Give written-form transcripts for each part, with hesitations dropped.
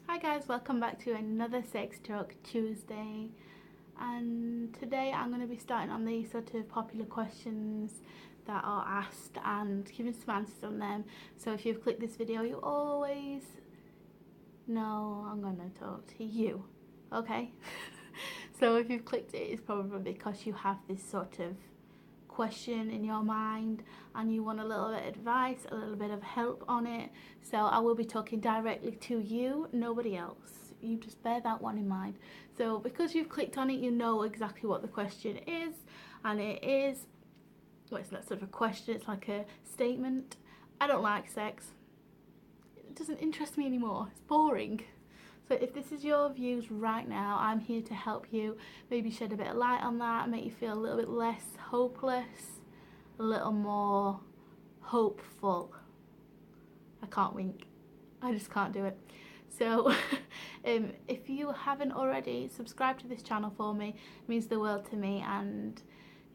Hi guys, welcome back to another Sex Talk Tuesday, and today I'm going to be starting on the sort of popular questions that are asked and giving some answers on them. So if you've clicked this video, you always know I'm going to talk to you, okay? So if you've clicked it, it's probably because you have this sort of question in your mind and you want a little bit of advice, a little bit of help on it. So I will be talking directly to you, nobody else. You just bear that one in mind. So because you've clicked on it, you know exactly what the question is, and it is, well, it's not sort of a question, it's like a statement. I don't like sex. It doesn't interest me anymore. It's boring. So if this is your views right now, I'm here to help you, maybe shed a bit of light on that, make you feel a little bit less hopeless, a little more hopeful. I can't wink. I just can't do it. So if you haven't already, subscribe to this channel for me. It means the world to me, and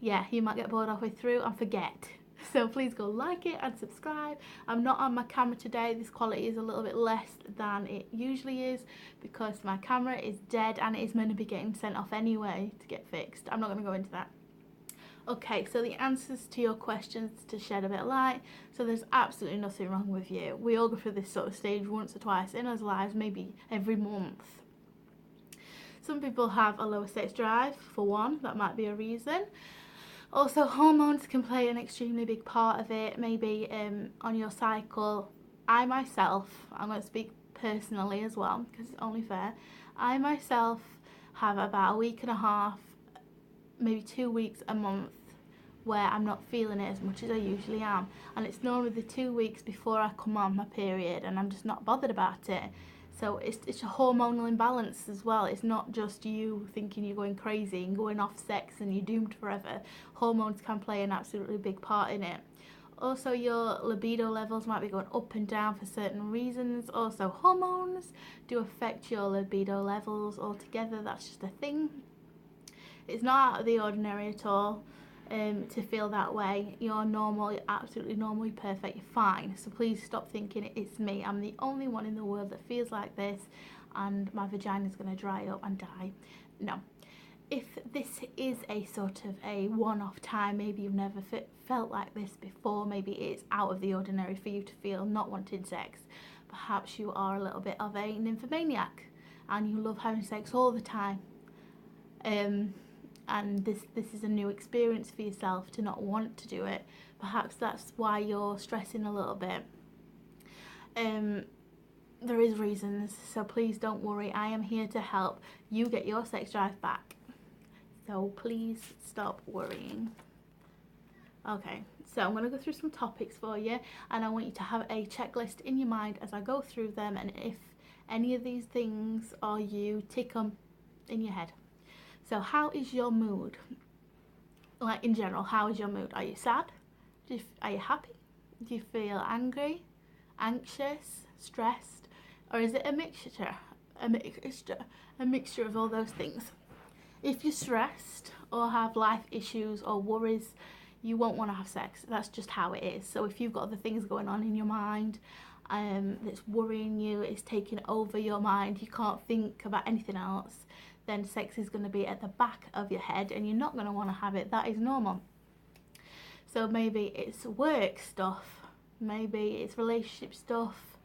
yeah, you might get bored halfway through and forget. So please go like it and subscribe. I'm not on my camera today. This quality is a little bit less than it usually is because my camera is dead and it is meant to be getting sent off anyway to get fixed. I'm not going to go into that. Okay, so the answers to your questions to shed a bit of light. So there's absolutely nothing wrong with you. We all go through this sort of stage once or twice in our lives, maybe every month. Some people have a lower sex drive, for one. That might be a reason. Also, hormones can play an extremely big part of it, maybe on your cycle. I myself, I'm going to speak personally as well, because it's only fair. I myself have about a week and a half, maybe 2 weeks a month, where I'm not feeling it as much as I usually am. And it's normally the 2 weeks before I come on my period, and I'm just not bothered about it. So it's a hormonal imbalance as well. It's not just you thinking you're going crazy and going off sex and you're doomed forever. Hormones can play an absolutely big part in it. Also, your libido levels might be going up and down for certain reasons. Also, hormones do affect your libido levels altogether. That's just a thing. It's not out of the ordinary at all. To feel that way. You're normal, you're absolutely normal, you're perfect, you're fine. So please stop thinking it's me. I'm the only one in the world that feels like this and my vagina is going to dry up and die. No. If this is a sort of a one-off time, maybe you've never felt like this before, maybe it's out of the ordinary for you to feel not wanting sex. Perhaps you are a little bit of a nymphomaniac and you love having sex all the time. And this is a new experience for yourself to not want to do it. Perhaps that's why you're stressing a little bit. There is reasons, so please don't worry. I am here to help you get your sex drive back. So please stop worrying. Okay, so I'm going to go through some topics for you, and I want you to have a checklist in your mind as I go through them, and if any of these things are you, tick them in your head. So how is your mood? Like in general, how is your mood? Are you sad? Are you happy? Do you feel angry, anxious, stressed? Or is it a mixture? A mixture of all those things. If you're stressed or have life issues or worries, you won't want to have sex. That's just how it is. So if you've got other things going on in your mind that's worrying you, it's taking over your mind, you can't think about anything else, then sex is going to be at the back of your head and you're not going to want to have it. That is normal. So maybe it's work stuff, maybe it's relationship stuff,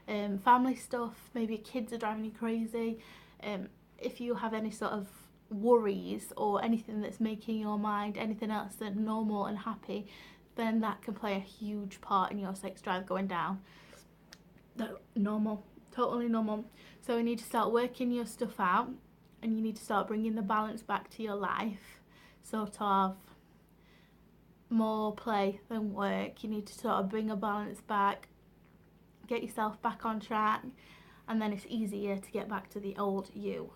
family stuff, maybe your kids are driving you crazy. If you have any sort of worries or anything that's making your mind anything else than normal and happy, then that can play a huge part in your sex drive going down. Normal, totally normal. So you need to start working your stuff out, and you need to start bringing the balance back to your life. Sort of more play than work. You need to sort of bring a balance back, get yourself back on track, and then it's easier to get back to the old you.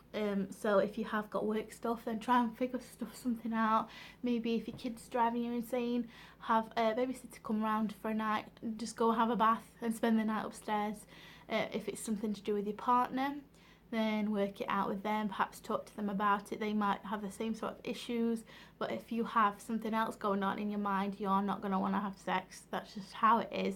So if you have got work stuff, then try and figure something out. Maybe if your kid's driving you insane, have a babysitter come round for a night, just go have a bath and spend the night upstairs. If it's something to do with your partner, then work it out with them, perhaps talk to them about it. They might have the same sort of issues, but if you have something else going on in your mind, you're not going to want to have sex. That's just how it is.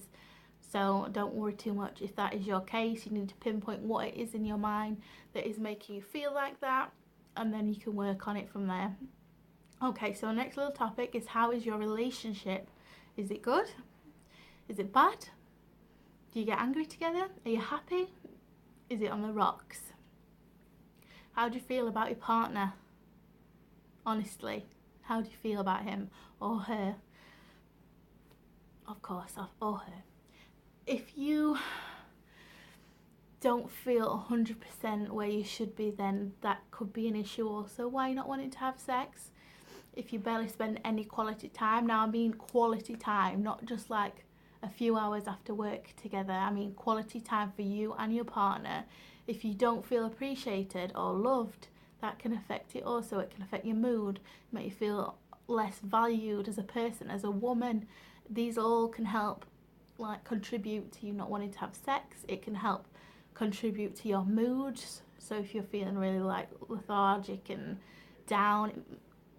So don't worry too much if that is your case. You need to pinpoint what it is in your mind that is making you feel like that, and then you can work on it from there. Okay, so next little topic is, how is your relationship? Is it good? Is it bad? Do you get angry together? Are you happy? Is it on the rocks? How do you feel about your partner? Honestly, how do you feel about him or her? Of course, or her. If you don't feel 100% where you should be, then that could be an issue also. Why not wanting to have sex? If you barely spend any quality time, now I mean quality time, not just like a few hours after work together. I mean quality time for you and your partner. If you don't feel appreciated or loved, that can affect it also. It can affect your mood, make you feel less valued as a person, as a woman. These all can help like contribute to you not wanting to have sex. It can help contribute to your mood. So if you're feeling really like lethargic and down,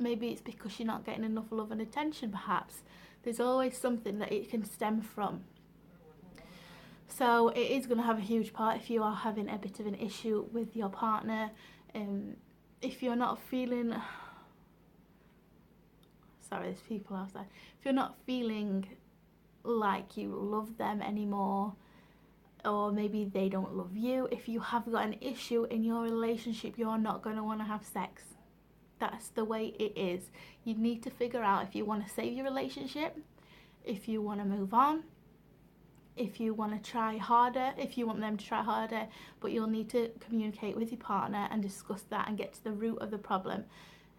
maybe it's because you're not getting enough love and attention perhaps. There's always something that it can stem from. So it is going to have a huge part if you are having a bit of an issue with your partner. If you're not feeling, sorry, there's people outside. If you're not feeling like you love them anymore, or maybe they don't love you, if you have got an issue in your relationship, you're not going to want to have sex. That's the way it is. You need to figure out if you want to save your relationship, if you want to move on, if you want to try harder, if you want them to try harder, but you'll need to communicate with your partner and discuss that and get to the root of the problem.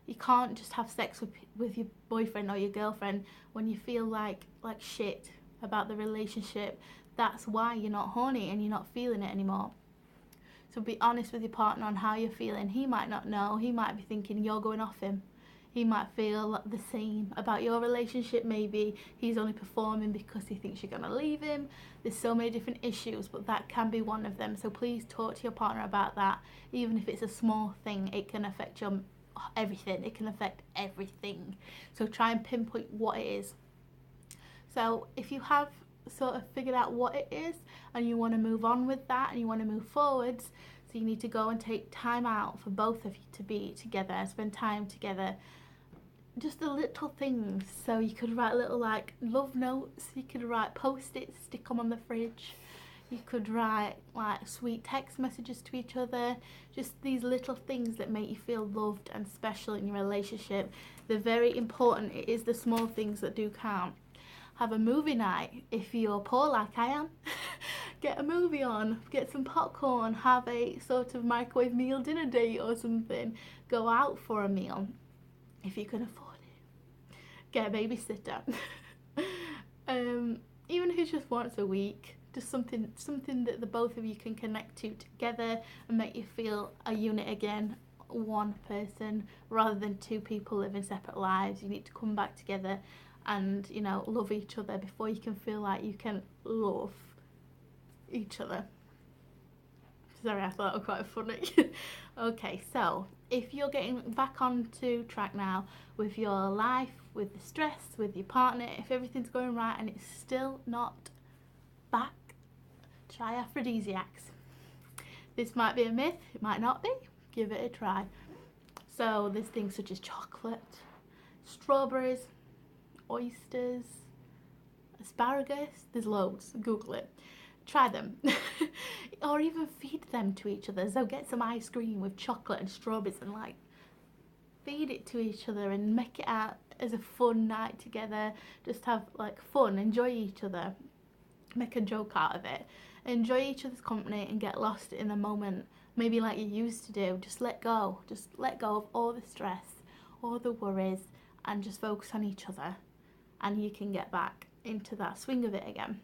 You can't just have sex with your boyfriend or your girlfriend when you feel like shit about the relationship. That's why you're not horny and you're not feeling it anymore. So be honest with your partner on how you're feeling. He might not know. He might be thinking you're going off him. He might feel the same about your relationship. Maybe he's only performing because he thinks you're going to leave him. There's so many different issues, but that can be one of them. So please talk to your partner about that. Even if it's a small thing, it can affect your everything. It can affect everything. So try and pinpoint what it is. So if you have sort of figured out what it is and you want to move on with that and you want to move forwards, so you need to go and take time out for both of you to be together, spend time together. Just the little things. So you could write little like love notes, you could write post-its, stick them on the fridge, you could write like sweet text messages to each other. Just these little things that make you feel loved and special in your relationship. They're very important. It is the small things that do count. Have a movie night if you're poor like I am. Get a movie on, get some popcorn, have a sort of microwave meal dinner date or something. Go out for a meal if you can afford it. Get a babysitter. Even if it's just once a week, just something that the both of you can connect to together and make you feel a unit again, one person rather than two people living separate lives. You need to come back together and, you know, love each other before you can feel like you can love each other. Sorry, I thought it was quite funny. Okay, so if you're getting back onto track now with your life, with the stress, with your partner, if everything's going right and it's still not back, try aphrodisiacs. This might be a myth, it might not be. Give it a try. So there's things such as chocolate, strawberries, oysters, asparagus. There's loads. Google it. Try them. Or even feed them to each other. So get some ice cream with chocolate and strawberries and like feed it to each other and make it out as a fun night together. Just have like fun, enjoy each other, make a joke out of it, enjoy each other's company and get lost in the moment, maybe like you used to do. Just let go of all the stress, all the worries, and just focus on each other, and you can get back into that swing of it again.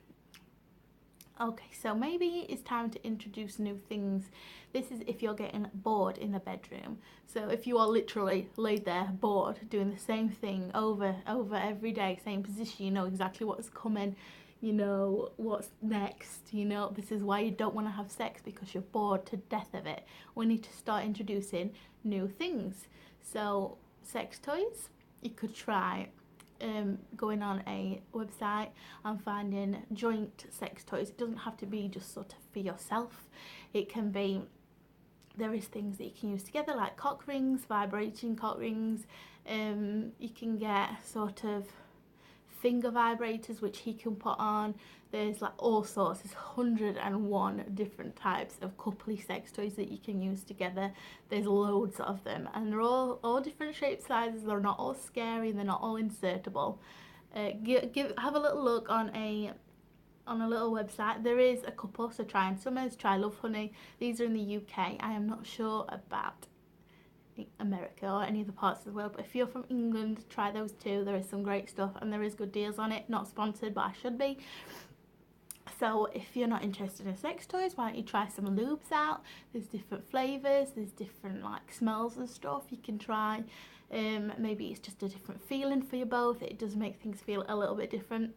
Okay, so maybe it's time to introduce new things. This is if you're getting bored in the bedroom. So if you are literally laid there bored, doing the same thing over every day, same position, you know exactly what's coming, you know what's next, you know this is why you don't want to have sex, because you're bored to death of it. We need to start introducing new things. So sex toys, you could try going on a website and finding joint sex toys. It doesn't have to be just sort of for yourself. It can be, there is things that you can use together, like cock rings, vibrating cock rings. You can get sort of finger vibrators which he can put on. There's like all sorts. There's 101 different types of coupley sex toys that you can use together. There's loads of them, and they're all different shapes, sizes. They're not all scary, and they're not all insertable. Have a little look on a little website. There is a couple, so Try and Summers, Try Love Honey. These are in the UK. I am not sure about America or any other parts of the world, but if you're from England, try those too. There is some great stuff and there is good deals on it. Not sponsored, but I should be. So if you're not interested in sex toys, why don't you try some lubes out? There's different flavours, there's different like smells and stuff you can try. Maybe it's just a different feeling for you both. It does make things feel a little bit different.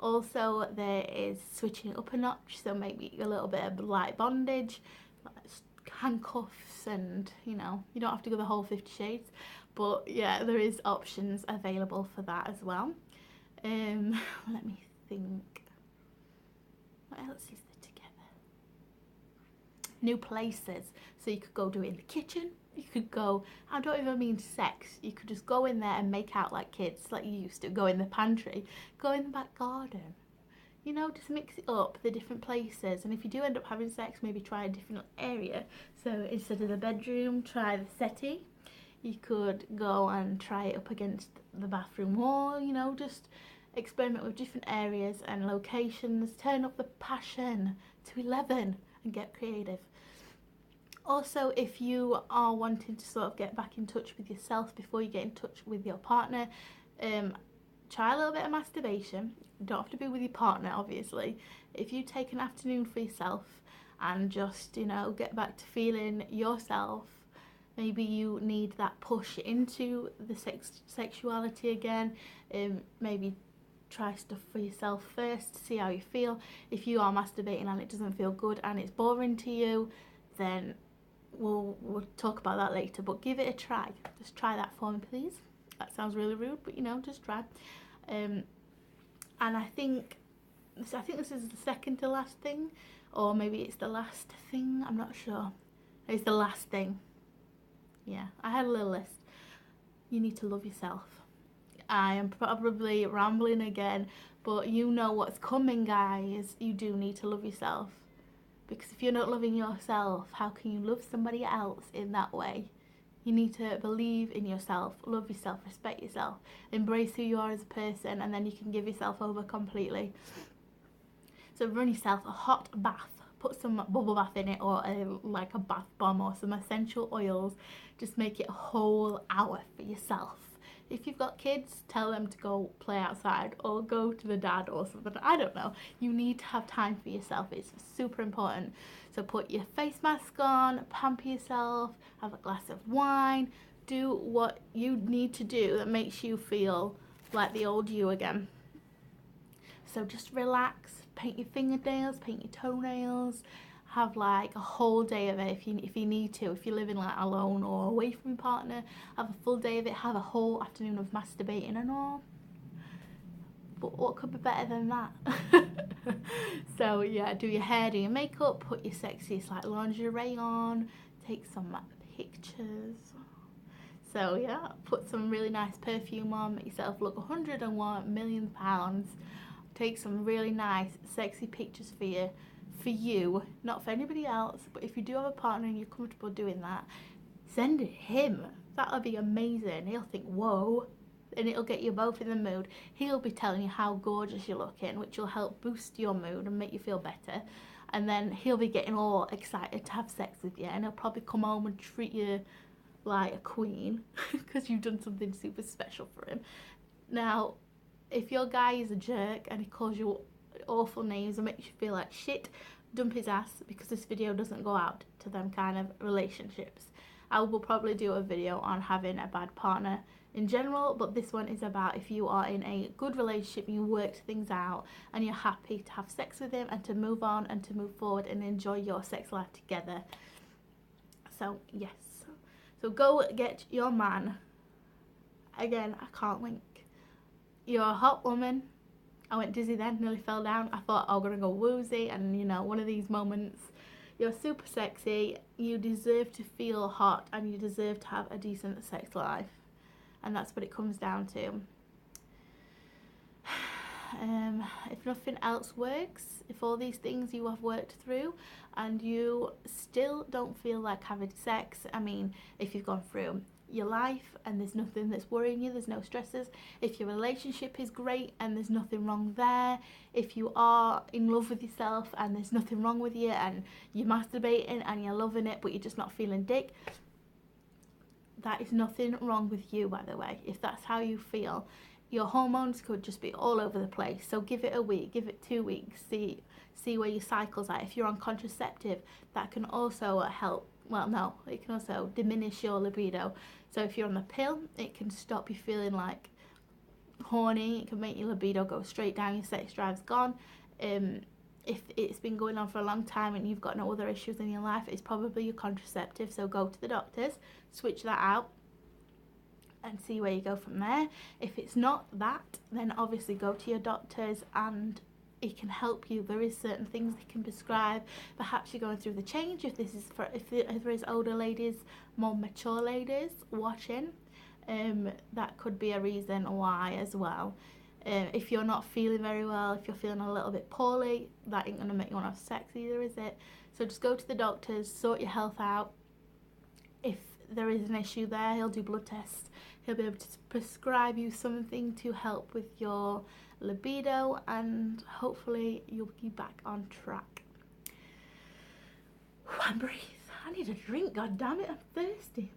Also, there is switching up a notch, so maybe a little bit of light bondage, like handcuffs, and you know, you don't have to go the whole 50 shades, but yeah, there is options available for that as well. Let me think, what else is there together? New places, so you could go do it in the kitchen. You could go, I don't even mean sex, you could just go in there and make out like kids, like you used to. Go in the pantry, go in the back garden, you know, just mix it up, the different places. And if you do end up having sex, maybe try a different area. So instead of the bedroom, try the settee. You could go and try it up against the bathroom wall, you know, just experiment with different areas and locations. Turn up the passion to 11 and get creative. Also, if you are wanting to sort of get back in touch with yourself before you get in touch with your partner, try a little bit of masturbation. You don't have to be with your partner, obviously. If you take an afternoon for yourself and just, you know, get back to feeling yourself, maybe you need that push into the sexuality again. Maybe try stuff for yourself first to see how you feel. If you are masturbating and it doesn't feel good and it's boring to you, then we'll talk about that later, but give it a try. Just try that for me, please. That sounds really rude, but you know, just try. And I think this is the second to last thing, or maybe it's the last thing, I'm not sure. It's the last thing. Yeah, I had a little list. You need to love yourself. I am probably rambling again, but you know what's coming, guys. You do need to love yourself. Because if you're not loving yourself, how can you love somebody else in that way? You need to believe in yourself, love yourself, respect yourself, embrace who you are as a person, and then you can give yourself over completely. So run yourself a hot bath. Put some bubble bath in it, or like a bath bomb or some essential oils. Just make it a whole hour for yourself. If you've got kids, tell them to go play outside or go to the dad or something. I don't know. You need to have time for yourself. It's super important. So put your face mask on, pamper yourself, have a glass of wine. Do what you need to do that makes you feel like the old you again. So just relax, paint your fingernails, paint your toenails. Have like a whole day of it if you need to. If you're living like alone or away from your partner, have a full day of it. Have a whole afternoon of masturbating and all. But what could be better than that? So yeah, do your hair, do your makeup, put your sexiest like lingerie on, take some pictures. So yeah, put some really nice perfume on, make yourself look 101 million pounds. Take some really nice sexy pictures for you, not for anybody else. But if you do have a partner and you're comfortable doing that, send it him. That'll be amazing. He'll think, whoa, and it'll get you both in the mood. He'll be telling you how gorgeous you're looking, which will help boost your mood and make you feel better. And then he'll be getting all excited to have sex with you, and he'll probably come home and treat you like a queen because you've done something super special for him. Now, if your guy is a jerk and he calls you awful names and makes you feel like shit, dump his ass, because this video doesn't go out to them kind of relationships. I will probably do a video on having a bad partner in general, but this one is about if you are in a good relationship, you worked things out and you're happy to have sex with him and to move on and to move forward and enjoy your sex life together. So yes, so go get your man. Again, I can't link. you're a hot woman. I went dizzy then, nearly fell down. I thought, oh, I'm gonna go woozy, and you know, one of these moments. You're super sexy, you deserve to feel hot, and you deserve to have a decent sex life. And that's what it comes down to. If nothing else works, if all these things you have worked through and you still don't feel like having sex, I mean, if you've gone through your life and there's nothing that's worrying you, there's no stresses, if your relationship is great and there's nothing wrong there, if you are in love with yourself and there's nothing wrong with you, and you're masturbating and you're loving it but you're just not feeling dick, that is nothing wrong with you, by the way. If that's how you feel, your hormones could just be all over the place. So give it a week, give it 2 weeks, see where your cycles are. If you're on contraceptive, that can also help. Well, no, it can also diminish your libido. So if you're on the pill, it can stop you feeling like horny. It can make your libido go straight down. Your sex drive's gone. If it's been going on for a long time and you've got no other issues in your life, it's probably your contraceptive. So go to the doctors, switch that out, and see where you go from there. If it's not that, then obviously go to your doctors and it can help you. There is certain things they can prescribe. Perhaps you're going through the change. If this is for, if there is older ladies, more mature ladies watching, that could be a reason why as well. If you're not feeling very well, if you're feeling a little bit poorly, that ain't gonna make you want to have sex either, is it? So just go to the doctors, sort your health out. If there is an issue there, he'll do blood tests. He'll be able to prescribe you something to help with your libido, and hopefully you'll be back on track. I breathe. I need a drink, god damn it, I'm thirsty.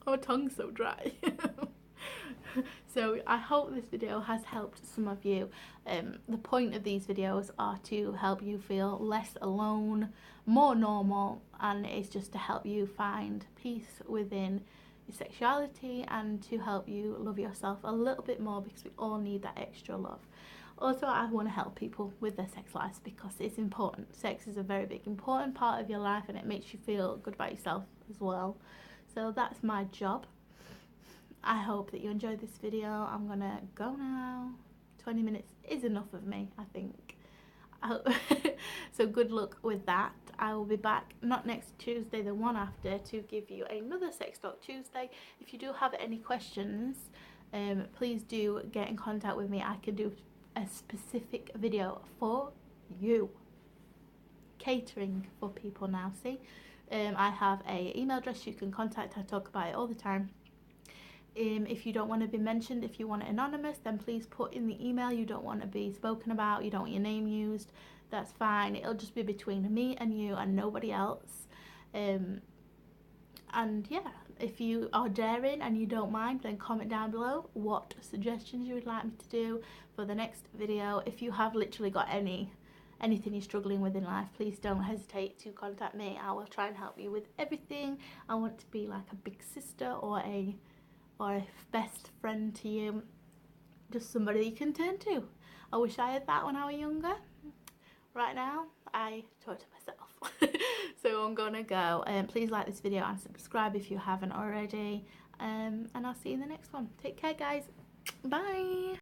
Oh, my tongue's so dry. So I hope this video has helped some of you. The point of these videos are to help you feel less alone, more normal, and it's just to help you find peace within your sexuality and to help you love yourself a little bit more, because we all need that extra love. Also, I want to help people with their sex lives because it's important. Sex is a very big important part of your life, and it makes you feel good about yourself as well. So that's my job. I hope that you enjoyed this video. I'm gonna go now. 20 minutes is enough of me, I think. So good luck with that. I will be back not next Tuesday, the one after, to give you another Sex Talk Tuesday. If you do have any questions, please do get in contact with me. I can do a specific video for you. Catering for people now, see? I have a email address you can contact. I talk about it all the time. If you don't want to be mentioned, if you want it anonymous, then please put in the email you don't want to be spoken about, you don't want your name used. That's fine. It'll just be between me and you and nobody else. And yeah, if you are daring and you don't mind, then comment down below what suggestions you would like me to do for the next video. If you have literally got anything you're struggling with in life, please don't hesitate to contact me. I will try and help you with everything. I want to be like a big sister or a best friend to you, just somebody you can turn to. I wish I had that when I was younger. Right now, I talk to myself. So I'm gonna go. Please like this video and subscribe if you haven't already. And I'll see you in the next one. Take care, guys. Bye.